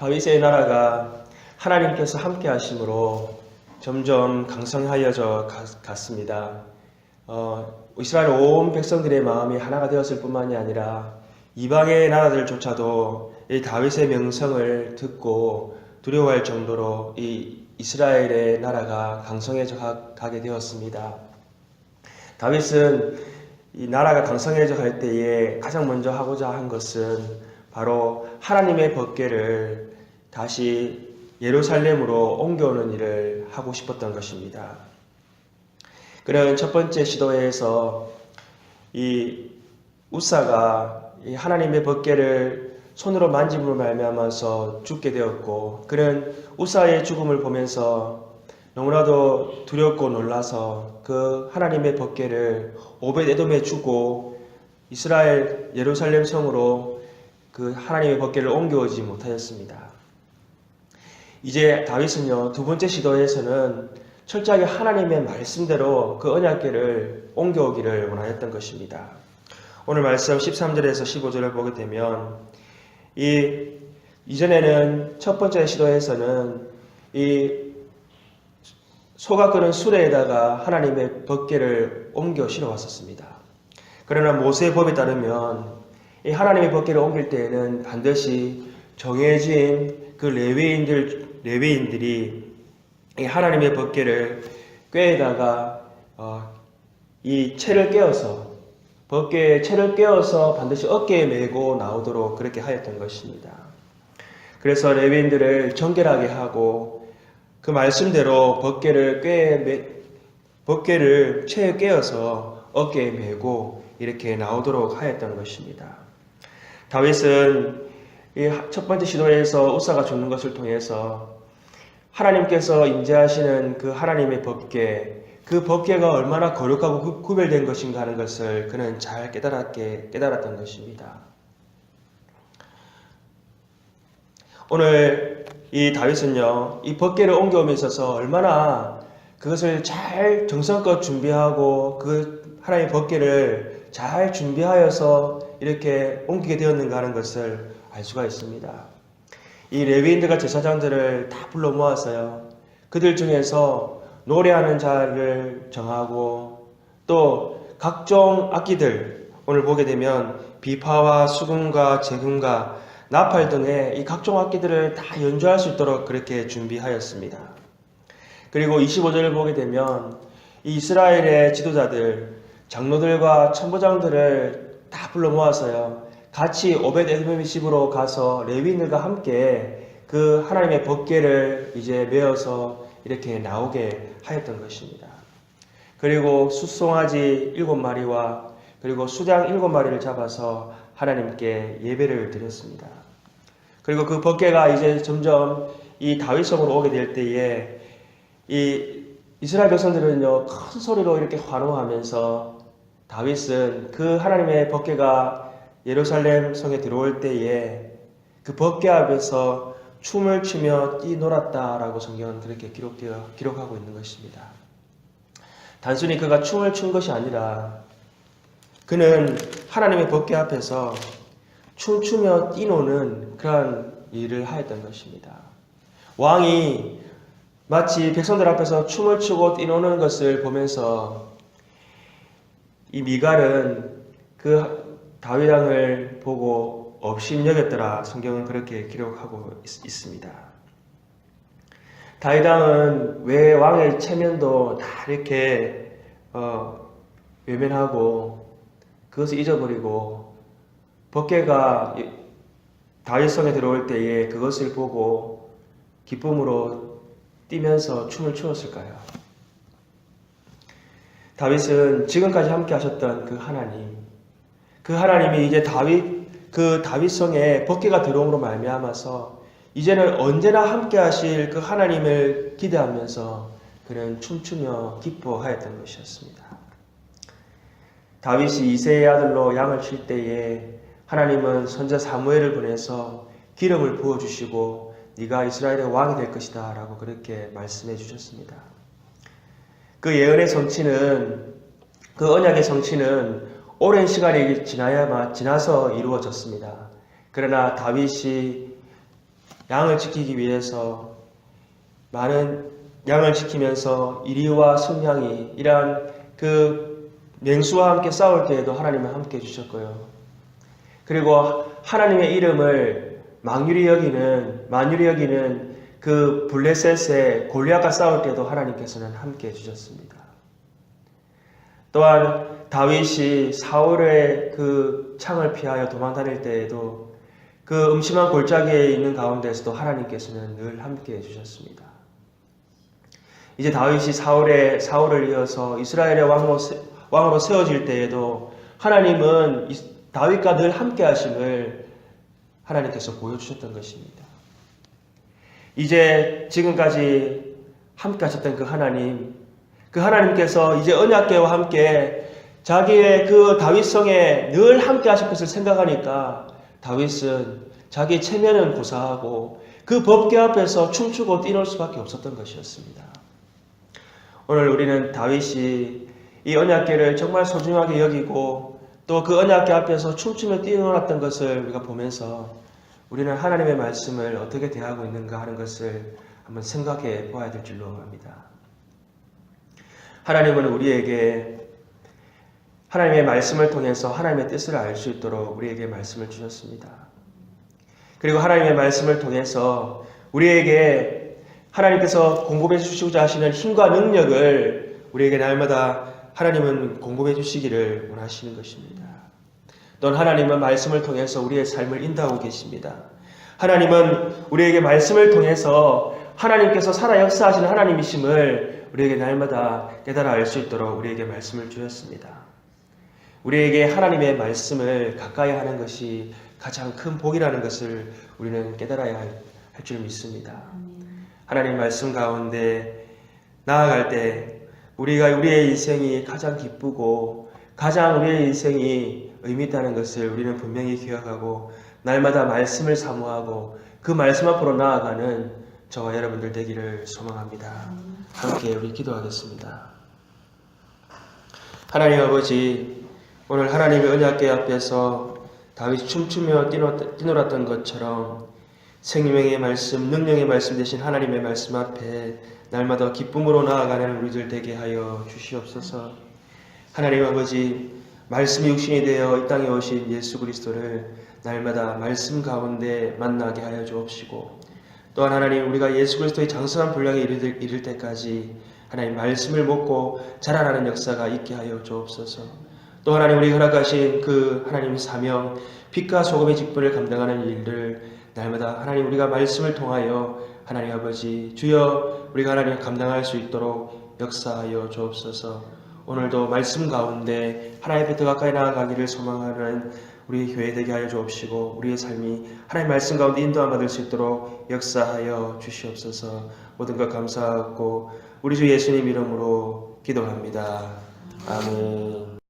다윗의 나라가 하나님께서 함께 하심으로 점점 강성하여져 갔습니다. 이스라엘 온 백성들의 마음이 하나가 되었을 뿐만이 아니라 이방의 나라들조차도 이 다윗의 명성을 듣고 두려워할 정도로 이 이스라엘의 나라가 강성해져 가게 되었습니다. 다윗은 이 나라가 강성해져 갈 때에 가장 먼저 하고자 한 것은 바로 하나님의 법궤를 다시 예루살렘으로 옮겨오는 일을 하고 싶었던 것입니다. 그는 첫 번째 시도에서 이 우사가 이 하나님의 법궤를 손으로 만짐으로 말미암아서 죽게 되었고, 그는 우사의 죽음을 보면서 너무나도 두렵고 놀라서 그 하나님의 법궤를 오벳에돔에 주고 이스라엘 예루살렘 성으로 그 하나님의 법궤를 옮겨오지 못하였습니다. 이제 다윗은요, 두 번째 시도에서는 철저하게 하나님의 말씀대로 그 언약궤를 옮겨오기를 원하였던 것입니다. 오늘 말씀 13절에서 15절을 보게 되면 이전에는 첫 번째 시도에서는 이 소가 끄는 수레에다가 하나님의 법궤를 옮겨 실어 왔었습니다. 그러나 모세의 법에 따르면 이 하나님의 법궤를 옮길 때에는 반드시 정해진 그 레위인들이 이 하나님의 법궤를 꾀에다가 이 채를 꿰어서 법궤에 채를 꿰어서 반드시 어깨에 메고 나오도록 그렇게 하였던 것입니다. 그래서 레위인들을 정결하게 하고 그 말씀대로 법궤를 채에 꿰어서 어깨에 메고 이렇게 나오도록 하였던 것입니다. 다윗은 이 첫 번째 시도에서 우사가 죽는 것을 통해서 하나님께서 임재하시는 그 하나님의 법궤, 그 법궤가 얼마나 거룩하고 구별된 것인가 하는 것을 그는 잘 깨달았던 것입니다. 오늘 이 다윗은요, 이 법궤를 옮겨옴에 있어서 얼마나 그것을 잘 정성껏 준비하고 그 하나님의 법궤를 잘 준비하여서 이렇게 옮기게 되었는가 하는 것을 알 수가 있습니다. 이 레위인들과 제사장들을 다 불러 모았어요. 그들 중에서 노래하는 자를 정하고 또 각종 악기들, 오늘 보게 되면 비파와 수금과 재금과 나팔 등의 이 각종 악기들을 다 연주할 수 있도록 그렇게 준비하였습니다. 그리고 25절을 보게 되면 이 이스라엘의 지도자들, 장로들과 천부장들을 다 불러 모아서요, 같이 오벳에돔의 집으로 가서 레위인들과 함께 그 하나님의 법궤를 이제 메어서 이렇게 나오게 하였던 것입니다. 그리고 숫송아지 7마리와 그리고 수장 7마리를 잡아서 하나님께 예배를 드렸습니다. 그리고 그 법궤가 이제 점점 이 다윗성으로 오게 될 때에 이 이스라엘 백성들은요, 큰 소리로 이렇게 환호하면서 다윗은 그 하나님의 법궤가 예루살렘 성에 들어올 때에 그 법궤 앞에서 춤을 추며 뛰놀았다라고 성경은 그렇게 기록하고 있는 것입니다. 단순히 그가 춤을 춘 것이 아니라 그는 하나님의 법궤 앞에서 춤추며 뛰노는 그러한 일을 하였던 것입니다. 왕이 마치 백성들 앞에서 춤을 추고 뛰노는 것을 보면서 이 미갈은 그 다윗 왕을 보고 업심여겼더라. 성경은 그렇게 기록하고 있습니다. 다윗 왕은 왜 왕의 체면도 다 이렇게 외면하고 그것을 잊어버리고 법궤가 다윗성에 들어올 때에 그것을 보고 기쁨으로 뛰면서 춤을 추었을까요? 다윗은 지금까지 함께 하셨던 그 하나님이 이제 다윗성에 법궤가 들어옴으로 말미암아서 이제는 언제나 함께 하실 그 하나님을 기대하면서 그는 춤추며 기뻐하였던 것이었습니다. 다윗이 이새의 아들로 양을 칠 때에 하나님은 선지자 사무엘을 보내서 기름을 부어주시고 네가 이스라엘의 왕이 될 것이다 라고 그렇게 말씀해 주셨습니다. 그 예언의 성취는, 그 언약의 성취는 오랜 시간이 지나서 이루어졌습니다. 그러나 다윗이 양을 지키기 위해서 많은 양을 지키면서 이리와 승냥이 이러한 그 맹수와 함께 싸울 때에도 하나님은 함께 해주셨고요. 그리고 하나님의 이름을 만유리 여기는 그 블레셋의 골리앗과 싸울 때도 하나님께서는 함께 해주셨습니다. 또한 다윗이 사울의 그 창을 피하여 도망 다닐 때에도 그 음침한 골짜기에 있는 가운데서도 하나님께서는 늘 함께 해주셨습니다. 이제 다윗이 사울을 이어서 이스라엘의 왕으로 세워질 때에도 하나님은 다윗과 늘 함께 하심을 하나님께서 보여주셨던 것입니다. 이제 지금까지 함께 하셨던 그 하나님께서 이제 언약궤와 함께 자기의 그 다윗성에 늘 함께 하실 것을 생각하니까 다윗은 자기 체면은 고사하고 그 법궤 앞에서 춤추고 뛰놀 수밖에 없었던 것이었습니다. 오늘 우리는 다윗이 이 언약궤를 정말 소중하게 여기고 또 그 언약궤 앞에서 춤추며 뛰놀았던 것을 우리가 보면서 우리는 하나님의 말씀을 어떻게 대하고 있는가 하는 것을 한번 생각해 보아야 될 줄로 압니다. 하나님은 우리에게 하나님의 말씀을 통해서 하나님의 뜻을 알 수 있도록 우리에게 말씀을 주셨습니다. 그리고 하나님의 말씀을 통해서 우리에게 하나님께서 공급해 주시고자 하시는 힘과 능력을 우리에게 날마다 하나님은 공급해 주시기를 원하시는 것입니다. 또한 하나님은 말씀을 통해서 우리의 삶을 인도하고 계십니다. 하나님은 우리에게 말씀을 통해서 하나님께서 살아 역사하시는 하나님이심을 우리에게 날마다 깨달아 알 수 있도록 우리에게 말씀을 주셨습니다. 우리에게 하나님의 말씀을 가까이 하는 것이 가장 큰 복이라는 것을 우리는 깨달아야 할 줄 믿습니다. 하나님 말씀 가운데 나아갈 때 우리의 인생이 가장 기쁘고 가장 우리의 인생이 의미 있다는 것을 우리는 분명히 기억하고 날마다 말씀을 사모하고 그 말씀 앞으로 나아가는 저와 여러분들 되기를 소망합니다. 함께 우리 기도하겠습니다. 하나님 아버지, 오늘 하나님의 언약궤 앞에서 다윗이 춤추며 뛰놀았던 것처럼 생명의 말씀, 능력의 말씀 되신 하나님의 말씀 앞에 날마다 기쁨으로 나아가는 우리들 되게 하여 주시옵소서. 하나님 아버지, 말씀이 육신이 되어 이 땅에 오신 예수 그리스도를 날마다 말씀 가운데 만나게 하여 주옵시고, 또한 하나님 우리가 예수 그리스도의 장성한 분량에 이를 때까지 하나님 말씀을 먹고 자라나는 역사가 있게 하여 주옵소서. 또 하나님 우리 허락하신 그 하나님 사명, 빛과 소금의 직분을 감당하는 일을 날마다 하나님 우리가 말씀을 통하여 하나님 아버지 주여 우리가 하나님 감당할 수 있도록 역사하여 주옵소서. 오늘도 말씀 가운데 하나님 앞에 더 가까이 나아가기를 소망하는 우리 교회 되게 하여 주옵시고, 우리의 삶이 하나님 말씀 가운데 인도함 받을 수 있도록 역사하여 주시옵소서. 모든 것 감사하고 우리 주 예수님 이름으로 기도합니다. 아멘.